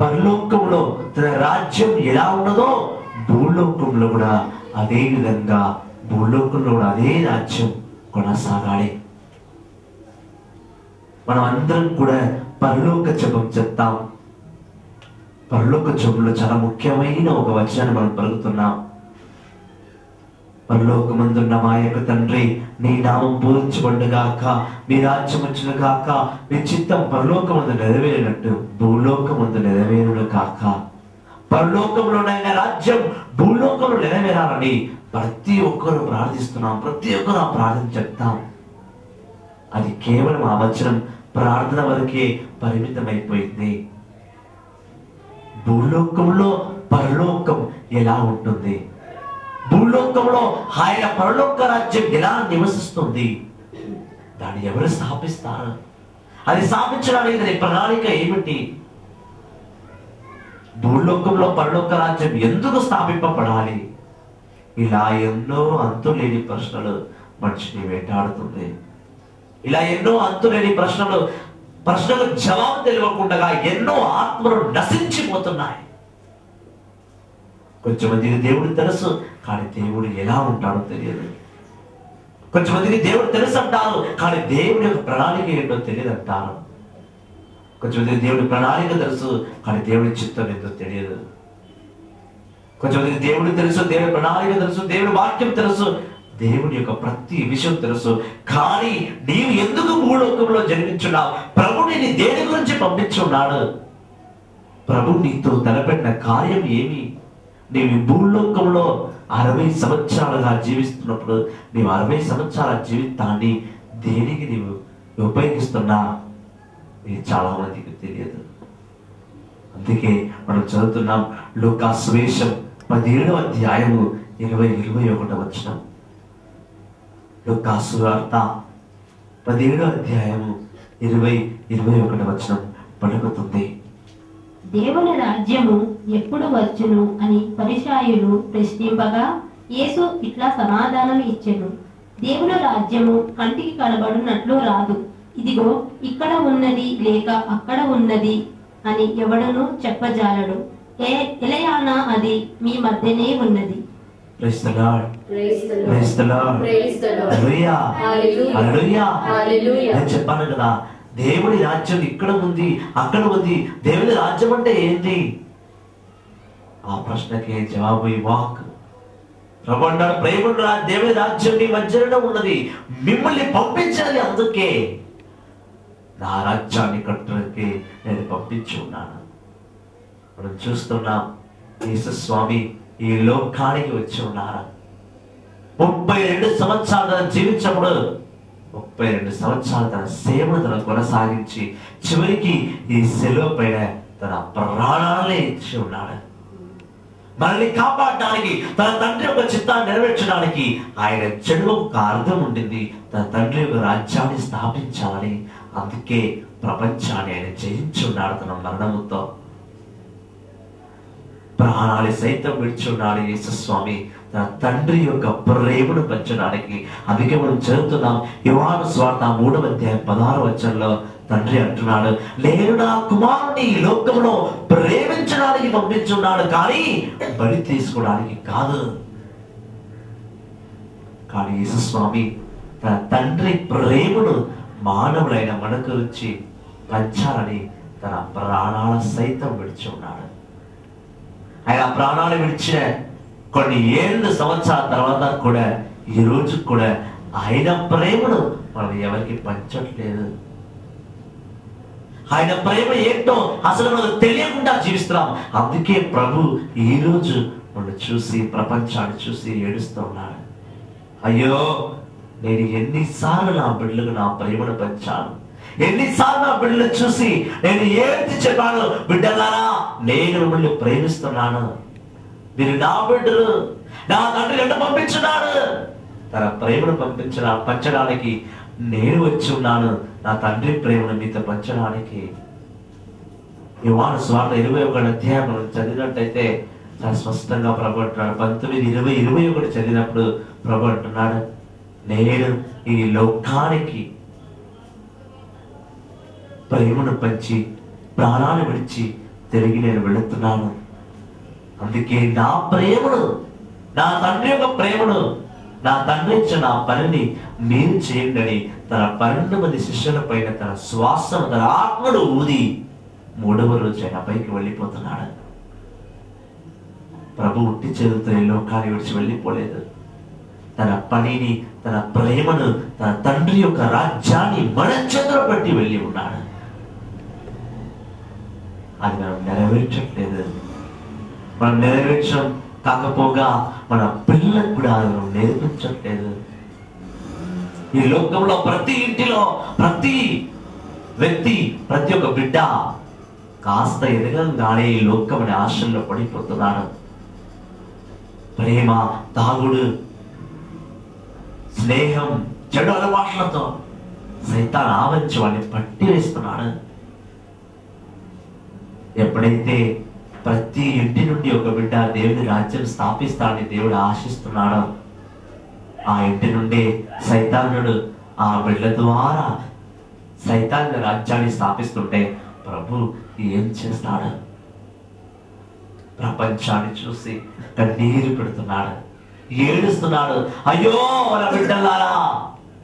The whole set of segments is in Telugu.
పరలోకంలో తన రాజ్యం ఎలా ఉన్నదో భూలోకంలో కూడా అదే విధంగా భూలోకంలో కూడా అదే రాజ్యం కొనసాగాలి. మనం అందరం కూడా పరలోక జపం చెప్తాం. పరలోక జపంలో చాలా ముఖ్యమైన ఒక వచనాన్ని మనం పలుకుతున్నాం. పరలోకమందున్న మా యొక్క తండ్రి, నీ నామం పూజించబడుగాక, మీ రాజ్యం వచ్చును గాక, మీ చిత్తం పరలోకమందు నెరవేరినట్టు భూలోకమందు నెరవేరును గాక. పరలోకంలోనైనా రాజ్యం భూలోకంలో నెరవేరాలని ప్రతి ఒక్కరు ప్రార్థిస్తున్నాం. ప్రతి ఒక్కరు ఆ ప్రార్థన చెప్తాం. అది కేవలం ఆ వచనం ప్రార్థన వరకే పరిమితమైపోయింది. భూలోకంలో పరలోకం ఎలా ఉంటుంది, భూలోకంలో ఆయన పరలోక రాజ్యం ఎలా నివసిస్తుంది, దాన్ని ఎవరు స్థాపిస్తారు, అది స్థాపించడానికి దాని ప్రణాళిక ఏమిటి, భూలోకంలో పరలోక రాజ్యం ఎందుకు స్థాపింపబడాలి, ఇలా ఎన్నో అంతులేని ప్రశ్నలు మనిషిని వేటాడుతుంది. ఇలా ఎన్నో అంతులేని ప్రశ్నలు జవాబు తెలియకుండా ఎన్నో ఆత్మలు నశించిపోతున్నాయి. కొంచెమందికి దేవుడు తెలుసు, కానీ దేవుడు ఎలా ఉంటాడో తెలియదు. కొంచెమందికి దేవుడు తెలుసు అంటారు, కానీ దేవుడి యొక్క ప్రణాళిక ఏంటో తెలియదు అంటారు. కొంచెమందికి దేవుడి ప్రణాళిక తెలుసు, కానీ దేవుడి చిత్తం ఏంటో తెలియదు. కొంచెమందికి దేవుడు తెలుసు, దేవుడి ప్రణాళిక తెలుసు, దేవుడి వాక్యం తెలుసు, దేవుడి యొక్క ప్రతి విషయం తెలుసు, కానీ నీవు ఎందుకు భూలోకంలో జన్మించున్నావు, ప్రభు నీ దేని గురించి పంపించున్నాడు, ప్రభు నీతో తలపెట్టిన కార్యం ఏమి, నీవు భూలోకంలో 60 సంవత్సరాలుగా జీవిస్తున్నప్పుడు నీవు 60 సంవత్సరాల జీవితాన్ని దేనికి నీవు ఉపయోగిస్తున్నా ఇది చాలా మందికి తెలియదు. అందుకే మనం చదువుతున్నాం లూకా సువిశేషం 17వ అధ్యాయము 20-21 వచనం. లూకా సువార్త 17వ అధ్యాయము 20-21 వచనం పలుకుతుంది. దేవుని రాజ్యము ఎప్పుడు వచ్చును అని పరిసయ్యులు ప్రశ్నింపగా యేసు ఇట్లా సమాధానం ఇచ్చెను. దేవుని రాజ్యము కంటికి కనబడునట్లు రాదు. ఇదిగో ఇక్కడ ఉన్నది లేక అక్కడ ఉన్నది అని ఎవడను చెప్పజాలడు. ఎలయానా అది మీ మధ్యనే ఉన్నది. Praise the Lord. Praise the Lord. Praise the Lord. Praise the Lord. Hallelujah. Hallelujah. Hallelujah. నేను చెప్పాను కదా, దేవుడి రాజ్యం ఇక్కడ ఉంది అక్కడ ఉంది. దేవుడి రాజ్యం అంటే ఏంటి? ఆ ప్రశ్నకి జవాబు ఈ వాక్. ప్రభు అన్నాడు, ప్రేమ దేవుడి రాజ్యం మీ మధ్యలో ఉన్నది, మిమ్మల్ని పంపించాలి, అందుకే నా రాజ్యాన్ని కట్టడానికి నేను పంపించి ఉన్నాను. మనం చూస్తున్నాం యేసు స్వామి ఈ లోకానికి వచ్చి ఉన్నారు. 32 సంవత్సరాలు తన జీవించప్పుడు 32 సంవత్సరాలు తన సేవను తన కొనసాగించి చివరికి ఈ శిలువ పైన తన ప్రాణాలనే ఇచ్చి ఉన్నాడు. మనల్ని కాపాడడానికి, తన తండ్రి యొక్క చిత్తాన్ని నెరవేర్చడానికి ఆయన జన్మ ఒక అర్థం ఉండింది. తన తండ్రి యొక్క రాజ్యాన్ని స్థాపించాలని, అందుకే ప్రపంచాన్ని ఆయన జయించున్నాడు. తన మరణముతో ప్రాణాలు సైతం విడిచున్నాడు యేసు స్వామి తన తండ్రి యొక్క ప్రేమను పంచడానికి. అందుకే మనం చదువుతున్నాం యోహాను సువార్త 3వ అధ్యాయం 16వ వచనంలో తండ్రి అంటున్నాడు, నేను నా కుమారుని ఈ లోకంలో ప్రేమించడానికి పంపించున్నాడు, కానీ బలి తీసుకోవడానికి కాదు. కానీ యేసు స్వామి తన తండ్రి ప్రేమను మానవులైన మన గురించి పంచాలని తన ప్రాణాల సైతం విడిచి ఉన్నాడు. ఆయన ప్రాణాలు విడిచిన కొన్ని ఏళ్ళు సంవత్సరాల తర్వాత కూడా ఈ రోజు కూడా ఆయన ప్రేమను మనం ఎవరికి పంచట్లేదు. ఆయన ప్రేమ ఏంటో అసలు మనం తెలియకుండా జీవిస్తున్నాం. అందుకే ప్రభు ఈ రోజు మనం చూసి, ప్రపంచాన్ని చూసి ఏడుస్తూ ఉన్నాడు. అయ్యో, నేను ఎన్నిసార్లు నా బిడ్డలకు నా ప్రేమను పంచాను, ఎన్నిసార్లు నా బిడ్డలు చూసి నేను ఏంటి చెప్పాను, బిడ్డలారా నేను మిమ్మల్ని ప్రేమిస్తున్నాను, మీరు నా బిడ్డలు, నా తండ్రి ఎంత పంపించున్నాడు, తన ప్రేమను పంచడానికి నేను వచ్చి ఉన్నాను, నా తండ్రి ప్రేమను మీతో పంచడానికి. యోహాను సువార్త 21వ అధ్యాయం చదివినట్టయితే చాలా స్పష్టంగా ప్రభు అంటున్నాడు. 19:20-21 చదివినప్పుడు ప్రభు అంటున్నాడు, నేను ఈ లోకానికి ప్రేమను పంచి ప్రాణాలు విడిచి తిరిగి నేను వెళుతున్నాను. అందుకే నా ప్రేమను, నా తండ్రి యొక్క ప్రేమను, నా తండ్రి ఇచ్చిన నా పనిని మీరు చేయండి అని తన 12 మంది శిష్యుల పైన తన శ్వాసను, తన ఆత్మను ఊది 3వ రోజు ఆయన పైకి వెళ్ళిపోతున్నాడు. ప్రభు ఉట్టి చేతులతో ఈ లోకాన్ని విడిచి వెళ్ళిపోలేదు. తన పనిని, తన ప్రేమను, తన తండ్రి యొక్క రాజ్యాన్ని మన చేతులు పెట్టి వెళ్ళి ఉన్నాడు. అది మనం నెరవేర్చట్లేదు. మనం నెరవేర్చడం కాకపోగా మన పిల్లలకు కూడా మనం నేర్పించట్లేదు. ఈ లోకంలో ప్రతి ఇంటిలో ప్రతి వ్యక్తి, ప్రతి ఒక్క బిడ్డ కాస్త ఎదగంగానే ఈ లోకం అనే ఆశల్లో పడిపోతున్నాడు. ప్రేమ, తాగుడు, స్నేహం, చెడు అలవాట్లతో సైతాన్ ఆవరించి వాడిని పట్టి వేస్తున్నాడు. ఎప్పుడైతే ప్రతి ఇంటి నుండి ఒక బిడ్డ దేవుని రాజ్యం స్థాపిస్తాడని దేవుడు ఆశిస్తున్నాడో, ఆ ఇంటి నుండి సైతానుడు ఆ బిడ్డ ద్వారా సైతాన్ రాజ్యాన్ని స్థాపిస్తుంటే ప్రభు ఏం చేస్తాడు? ప్రపంచాన్ని చూసి కన్నీరు పెడుతున్నాడు, ఏడుస్తున్నాడు. అయ్యో మన బిడ్డలారా,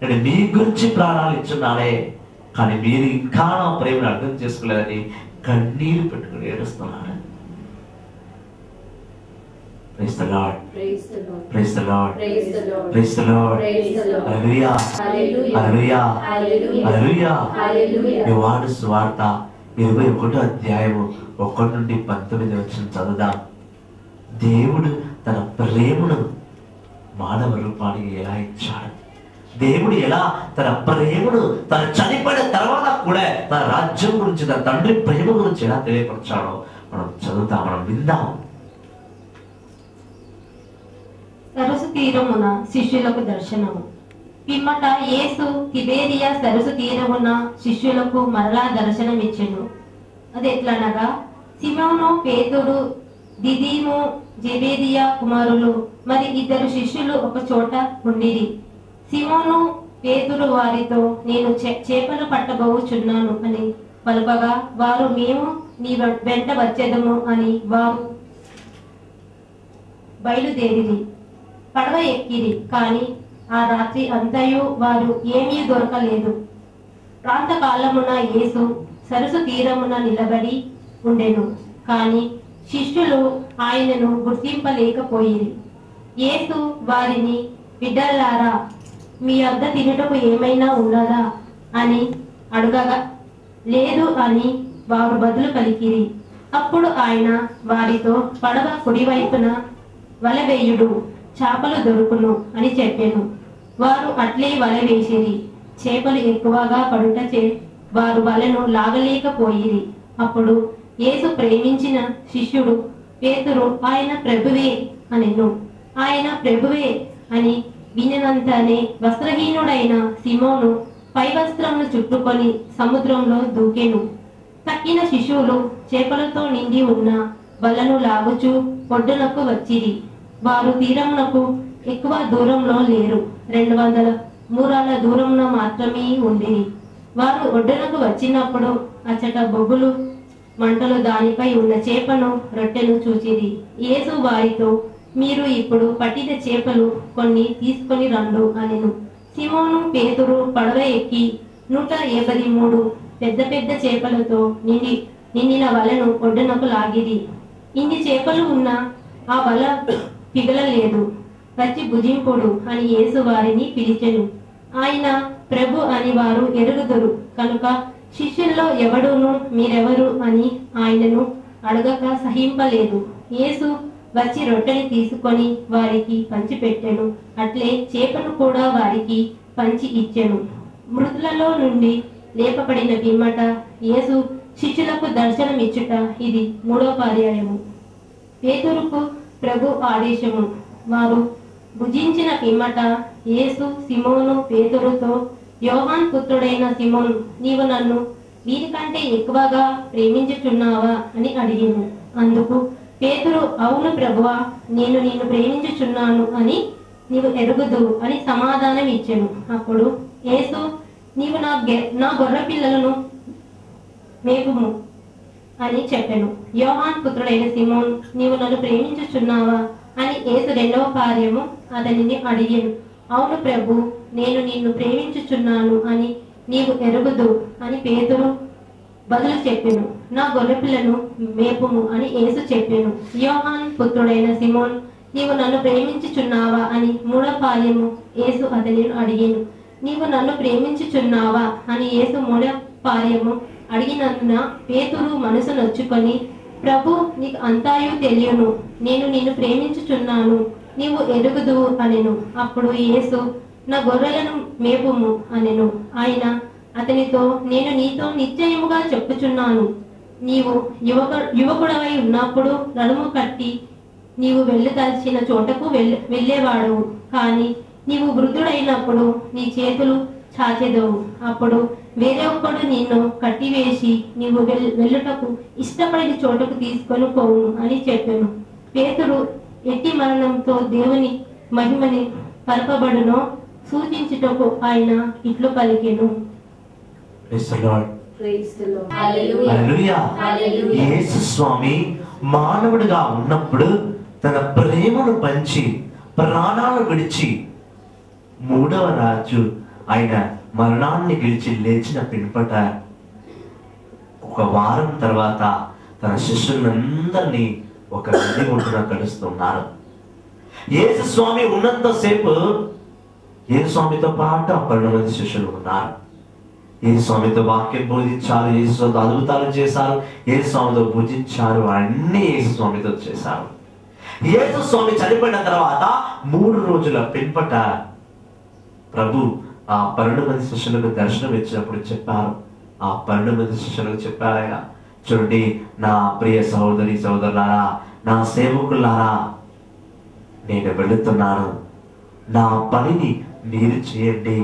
నేను మీ గురించి ప్రాణాలు ఇచ్చున్నాడే, కానీ మీరు ఇంకా నా ప్రేమను అర్థం చేసుకోలేదని కన్నీరు పెట్టుకుని ఏడుస్తున్నాడు. Praise the Lord. Praise the Lord. Praise the Lord. Praise the Lord. Praise the Lord. Praise the Lord. Hallelujah. Hallelujah. Hallelujah. Hallelujah. యోహాను సువార్త 21వ అధ్యాయము 1 నుండి 19 వచనం చదువుదాం. దేవుడు తన ప్రేమను మానవ రూపానికి ఎలా ఇచ్చాడు? దేవుడు ఎలా తన ప్రేమను తన చనిపోయిన తర్వాత కూడా తన రాజ్యం గురించి, తన తండ్రి ప్రేమ గురించి ఎలా తెలియపరచాడో మనం చదువుతాం, మనం విందాం. సరస్సు తీరమున శిష్యులకు దర్శనము. పిమ్మట యేసు తిబేరియా సరస్సు తీరమున శిష్యులకు మరలా దర్శనమిచ్చెను. అది ఎట్లనగా, సిమోను, పేతురు, దిదీము, జెబెదియా కుమారులు మరి 2 శిష్యులు ఒక చోట ఉండిరి. సిమోను పేతురు వారితో, నేను చేపలు పట్టబోచున్నాను అని పలుకగా, వారు మేము నీ వెంట వచ్చేదము అని వారు బయలుదేరిరి. పడవ ఎక్కిరి, కాని ఆ రాత్రి అంతయు వారు ఏమీ దొరకలేదు. ప్రాంతకాలమున యేసు సరస్సు తీరమున నిలబడి ఉండెను, కాని శిష్యులు ఆయనను గుర్తింపలేకపోయిరి. యేసు వారిని, బిడ్డలారా, మీ వద్ద తినుటకు ఏమైనా ఉన్నదా అని అడగగా, లేదు అని వారు బదులు పలికిరి. అప్పుడు ఆయన వారితో, పడవ కుడివైపున వలవేయుడు, చేపలు దొరుకును అని చెప్పాను. వారు అట్లే వల వేసిరి. చేపలు ఎక్కువగా పడుటచే వారు వలను లాగలేకపోయిరి. అప్పుడు యేసు ప్రేమించిన శిష్యుడు పేతురు, ఆయన ప్రభువే అనెను. ఆయన ప్రభువే అని వినినంతనే వస్త్రహీనుడైన సిమోను పై వస్త్రమును చుట్టుకొని సముద్రంలో దూకెను. తక్కిన శిశువులు చేపలతో నిండి ఉన్న వలను లాగుచూ ఒడ్డునకు వచ్చిరి. వారు తీరమునకు ఎక్కువ దూరంలో లేరు, 200 మూరాల దూరమున మాత్రమే ఉండిరి. వారు ఒడ్డునకు వచ్చినప్పుడు అచ్చట బొగ్గులు మంటలు దానిపై ఉన్న చేపను, రొట్టెను చూచిరి. యేసు వారితో, మీరు ఇప్పుడు పట్టిన చేపలు కొన్ని తీసుకొని రండు అనెను. సిమోను పేతురు పడవ ఎక్కి 153 పెద్ద పెద్ద చేపలతో నిండిన వలను ఒడ్డునకు లాగిరి. ఇన్ని చేపలు ఉన్న ఆ వల పిగలలేదు. వచ్చి భుజింపుడు అని యేసు వారిని పిలిచెను. ఆయన ప్రభు అని వారు ఎరుగుదురు కనుక శిష్యుల్లో ఎవడును మీరెవరు అని ఆయనను అడగక సహింపలేదు. యేసు వచ్చి రొట్టెని తీసుకొని వారికి పంచిపెట్టెను. అట్లే చేపను కూడా వారికి పంచి ఇచ్చెను. మృతులలో నుండి లేపబడిన పిమ్మట యేసు శిష్యులకు దర్శనమిచ్చుట ఇది 3వ పర్యాయము. పేతురుకు ప్రభు ఆదేశము. వారు భుజించిన పిమ్మట యేసు సిమోను పేతురుతో, యోహాన్ పుత్రుడైన సిమోన్, నీవు నన్ను వీరికంటే ఎక్కువగా ప్రేమించుచున్నావా అని అడిగాను. అందుకు పేతురు, అవును ప్రభువా, నేను నిన్ను ప్రేమించుచున్నాను అని నీవు ఎరుగుదు అని సమాధానం ఇచ్చెను. అప్పుడు యేసు, నీవు నా గొర్రె పిల్లలను మేపుము అని చెప్పెను. యోహాను పుత్రుడైన సిమోన్, నీవు నన్ను ప్రేమించుచున్నావా అని యేసు రెండవ కార్యము అతనిని అడిగాను. అవును ప్రభు, నేను నిన్ను ప్రేమించుచున్నాను అని నీవు ఎరుగుదు అని పేతురు బదులు చెప్పెను. నా గొర్రెపిల్లను మేపుము అని యేసు చెప్పెను. యోహాను పుత్రుడైన సిమోన్, నీవు నన్ను ప్రేమించుచున్నావా అని మూడవ కార్యము యేసు అతనిని అడిగాను. నీవు నన్ను ప్రేమించుచున్నావా అని యేసు మూడవ కార్యము అడిగినందున పేతురు మనసు నొచ్చుకొని, ప్రభు, నీకు అంతాయు తెలియను, నేను నిన్ను ప్రేమించుచున్నాను, నీవు ఎరుగుదు అనెను. అప్పుడు యేసు, నా గొర్రెలను మేపుము అనెను. ఆయన అతనితో, నేను నీతో నిశ్చయముగా చెప్పుచున్నాను, నీవు యువకుడవై ఉన్నప్పుడు నడుము కట్టి నీవు వెళ్ళదలిచిన చోటకు వెళ్ళేవాడు, కానీ నీవు వృద్ధుడైనప్పుడు నీ చేతులు చాచెదవు. అప్పుడు వేరే ఒక్కడు నిన్ను కట్టివేసి నీవు వెళ్ళుటకు ఇష్టపడిన చోటకు తీసుకొని పోవును అని చెప్పాను. పేతురు ఎట్టి మరణంతో దేవుని మహిమని పరపబడునో సూచించుటకు ఆయన ఇట్లు పలికెను. యేసు స్వామి మానవుడిగా ఉన్నప్పుడు తన ప్రేమను పంచి ప్రాణాలు విడిచి మూడవ రాజు ఆయన మరణాన్ని గెలిచి లేచిన పిన్పట ఒక వారం తర్వాత తన శిష్యులందరినీ ఒక గది ఒడ్డున కలుస్తున్నారు. యేసు స్వామి ఉన్నంతసేపు యేసు స్వామితో పాటు 12 మంది శిష్యులు ఉన్నారు. యేసు స్వామితో వాక్యం బోధించారు, యేసు స్వామితో అద్భుతాలు చేశారు, యేసు స్వామితో భుజించారు, అన్ని యేసు స్వామితో చేశారు. యేసు స్వామి చనిపోయిన తర్వాత 3 రోజుల పిన్పట ప్రభు ఆ 12 మంది శిష్యులకు దర్శనం ఇచ్చినప్పుడు చెప్పారు. ఆ 12 మంది శిష్యులకు చెప్పారయ్యా, చూడండి నా ప్రియ సహోదరి సహోదరులారా, నా సేవకులారా, నేను వెళుతున్నాను, నా పనిని మీరు చేయండి,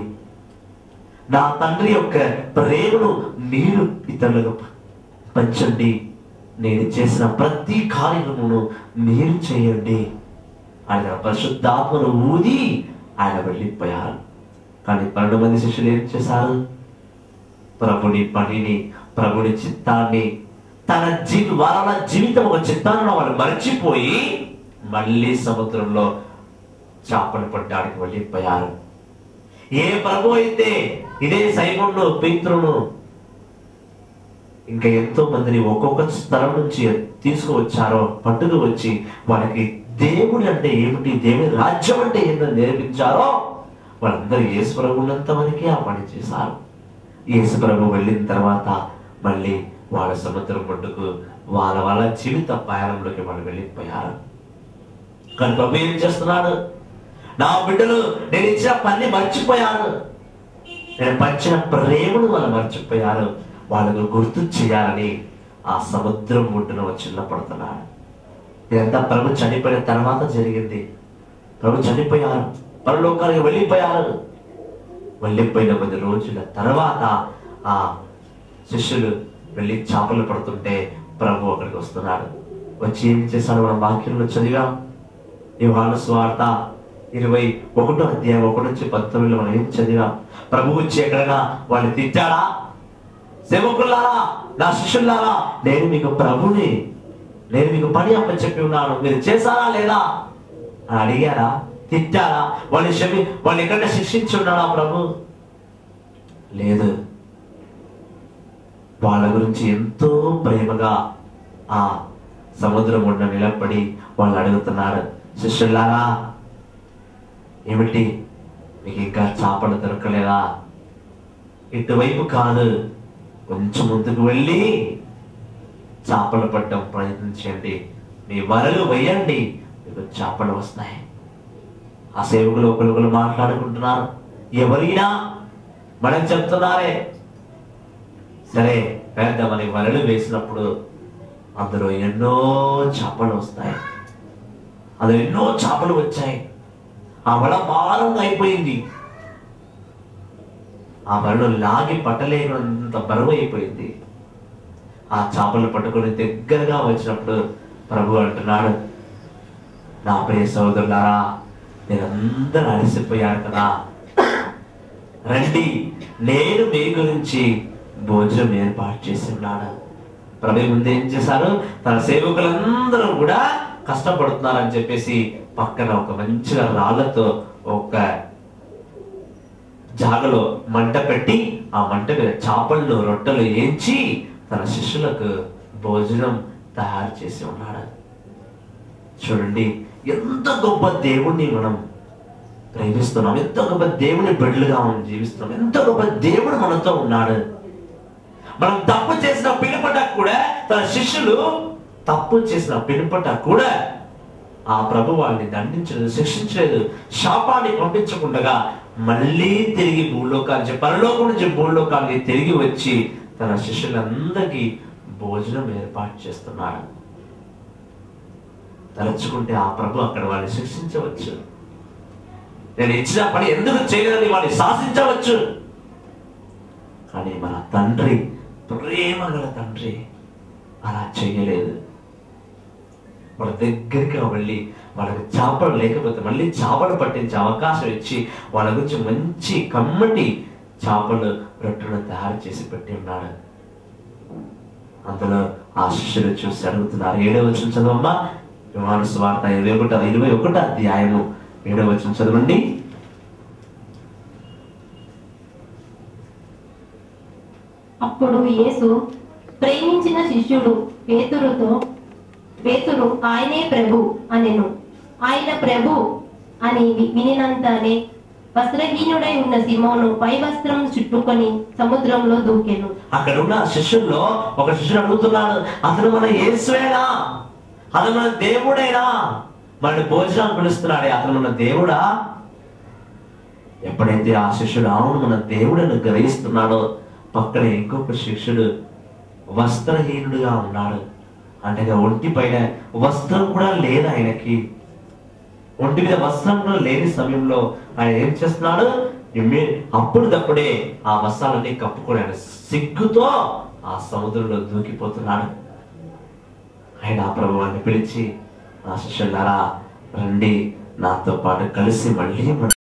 నా తండ్రి యొక్క ప్రేమను మీరు ఇతరులకు పంచండి, నేను చేసిన ప్రతి కార్యమును మీరు చేయండి. ఆయన పరిశుద్ధాత్మను ఊది ఆయన వెళ్ళిపోయారు. కానీ 12 మంది శిష్యులు ఏం చేశారు? ప్రభుని పనిని, ప్రభుని చిత్తాన్ని, వాళ్ళ జీవితం ఒక చిత్తాన్ని వాళ్ళు మర్చిపోయి మళ్ళీ సముద్రంలో చేపలు పట్టడానికి వెళ్ళిపోయారు. ఏ ప్రభు అయితే ఇదే సైమోను, పేతురును ఇంకా ఎంతో మందిని ఒక్కొక్క స్థలం నుంచి తీసుకువచ్చారో పట్టుకు వచ్చి వాళ్ళకి దేవుడు అంటే ఏమిటి, దేవుడి రాజ్యం అంటే ఏంటో నేర్పించారో వాళ్ళందరూ యేసు ప్రభు ఉన్నంత వరకే ఆ పని చేశారు. యేసు ప్రభు వెళ్ళిన తర్వాత మళ్ళీ వాళ్ళ సముద్రం ఒడ్డుకు వాళ్ళ జీవిత ప్రయాణంలోకి వాళ్ళు వెళ్ళిపోయారు. కానీ ప్రభు ఏం చేస్తున్నాడు? నా బిడ్డలు నేను ఇచ్చిన పని మర్చిపోయాను, నేను పంచిన ప్రేమను వాళ్ళు మర్చిపోయారు, వాళ్ళకు గుర్తు చేయాలని ఆ సముద్రం ఒడ్డున వచ్చి పడుతున్నాడు. ఇదంతా ప్రభు చనిపోయిన తర్వాత జరిగింది. ప్రభు చనిపోయారు, పరలోకానికి వెళ్ళిపోయారు. వెళ్ళిపోయిన కొద్ది రోజుల తర్వాత ఆ శిష్యులు వెళ్ళి చేపలు పడుతుంటే ప్రభు అక్కడికి వస్తున్నాడు. వచ్చి ఏం చేశాడు? మనం వాక్యంలో చదిగా యోహాను సువార్త 21వ అధ్యాయం 1 నుంచి 19 మనం ఏం చదివా? ప్రభు వచ్చి ఎక్కడైనా వాళ్ళు తిట్టాడా? సేవకులారా, నా శిష్యులారా, నేను మీకు ప్రభుని, నేను మీకు పని అప్పచెప్పి ఉన్నాను, మీరు చేశారా లేదా అని అడిగారా? తిట్టారా? వాళ్ళు ఎక్కడ శిక్షించి ఉన్నాడా ప్రభు? లేదు. వాళ్ళ గురించి ఎంతో ప్రేమగా ఆ సముద్రం ఒడ్డున నిలబడి వాళ్ళు అడుగుతున్నారు, శిష్యులారా, ఏమిటి మీకు ఇంకా చేపలు దొరకలేదా? ఇటువైపు కాదు, కొంచెం ముందుకు వెళ్ళి చేపలు పట్టడం ప్రయత్నించండి, మీ వలలు వేయండి, మీకు చేపలు వస్తాయి. ఆ సేవకులు ఒకరు మాట్లాడుకుంటున్నారు. ఎవరైనా మనం చెప్తున్నారే, సరే వేద్దామని వలలు వేసినప్పుడు అందులో ఎన్నో చేపలు వస్తాయి. అందులో ఎన్నో చేపలు వచ్చాయి. ఆ వల భారంగా అయిపోయింది. ఆ వలను లాగి పట్టలేనంత బరువు అయిపోయింది. ఆ చేపలు పట్టుకొని దగ్గరగా వచ్చినప్పుడు ప్రభు అంటున్నాడు, నా ప్రియ సోదరులారా, మీరందరూ అలసిపోయారు కదా, రండి, నేను మీ గురించి భోజనం ఏర్పాటు చేసి ఉన్నాను, ప్రభు ముందు ఏం చేశారు, తన సేవకులందరూ కూడా కష్టపడుతున్నారని చెప్పేసి పక్కన ఒక మంచిగా రాళ్లతో ఒక జాగలో మంట పెట్టి ఆ మంట మీద చేపలను రొట్టెలు ఏంచి తన శిష్యులకు భోజనం తయారు చేసి ఉన్నాడు. చూడండి, ఎంత గొప్ప దేవుణ్ణి మనం ప్రేమిస్తున్నాం, ఎంత గొప్ప దేవుని బిడ్డలుగా మనం జీవిస్తున్నాం, ఎంత గొప్ప దేవుడు మనతో ఉన్నాడు. మనం తప్పు చేసిన పిలుపట కూడా, తన శిష్యులు తప్పు చేసిన పిలుపట కూడా ఆ ప్రభు వాళ్ళని దండించలేదు, శిక్షించలేదు, శాపాన్ని పంపించకుండా మళ్ళీ తిరిగి భూలోకానికి, పరలోకం నుంచి భూలోకానికి తిరిగి వచ్చి తన శిష్యులందరికీ భోజనం ఏర్పాటు చేస్తున్నాడు. తలుచుకుంటే ఆ ప్రభు అక్కడ వాళ్ళని శిక్షించవచ్చు, నేను ఇచ్చిన పని ఎందుకు చేయలేదని వాడిని శాసించవచ్చు. కానీ మన తండ్రి, ప్రేమ గల తండ్రి అలా చేయలేదు. వాళ్ళ దగ్గరికి వెళ్ళి వాళ్ళకి చేపలు లేకపోతే మళ్ళీ చేపలు పట్టించే అవకాశం ఇచ్చి వాళ్ళ గురించి మంచి కమ్మటి చేపలు రొట్టెలు తయారు చేసి పెట్టి ఉన్నాడు. అందులో ఆ శిష్యులు చూసి అడుగుతున్నారు. 7వ వచనం చదవమ్మా, యోహాను సువార్త 21వ అధ్యాయము 7వ వచనం చదవండి. అప్పుడు యేసు ప్రేమించిన శిష్యుడు పేతురు ఆయనే ప్రభు అనెను. ఆయన ప్రభు అని వినినంతనే వస్త్రహీనుడై ఉన్న సిమోను పై వస్త్రం చుట్టుకొని సముద్రంలో దూకెను. అక్కడ ఉన్న శిష్యుల్లో ఒక శిష్యుడు అడుగుతున్నాడు, అతను మన యేసువేనా, అతను మన దేవుడేనా, మన భోజనం పిలుస్తున్నాడే అతను మన దేవుడా? ఎప్పుడైతే ఆ శిష్యుడు అవును మన దేవుడని గ్రహిస్తున్నాడో, పక్కన ఇంకొక శిష్యుడు వస్త్రహీనుడుగా ఉన్నాడు. అంటే ఒంటి పైన వస్త్రం కూడా లేదు ఆయనకి. ఒంటి మీద వస్త్రం కూడా లేని సమయంలో ఆయన ఏం చేస్తున్నాడు, అప్పుడప్పుడే ఆ వస్త్రాలన్నీ కప్పుకొని ఆయన సిగ్గుతో ఆ సముద్రంలో దూకిపోతున్నాడు. ఆయన ఆ ప్రభువాన్ని పిలిచి, ఆ శిష్యులారా రండి, నాతో పాటు కలిసి మళ్ళీ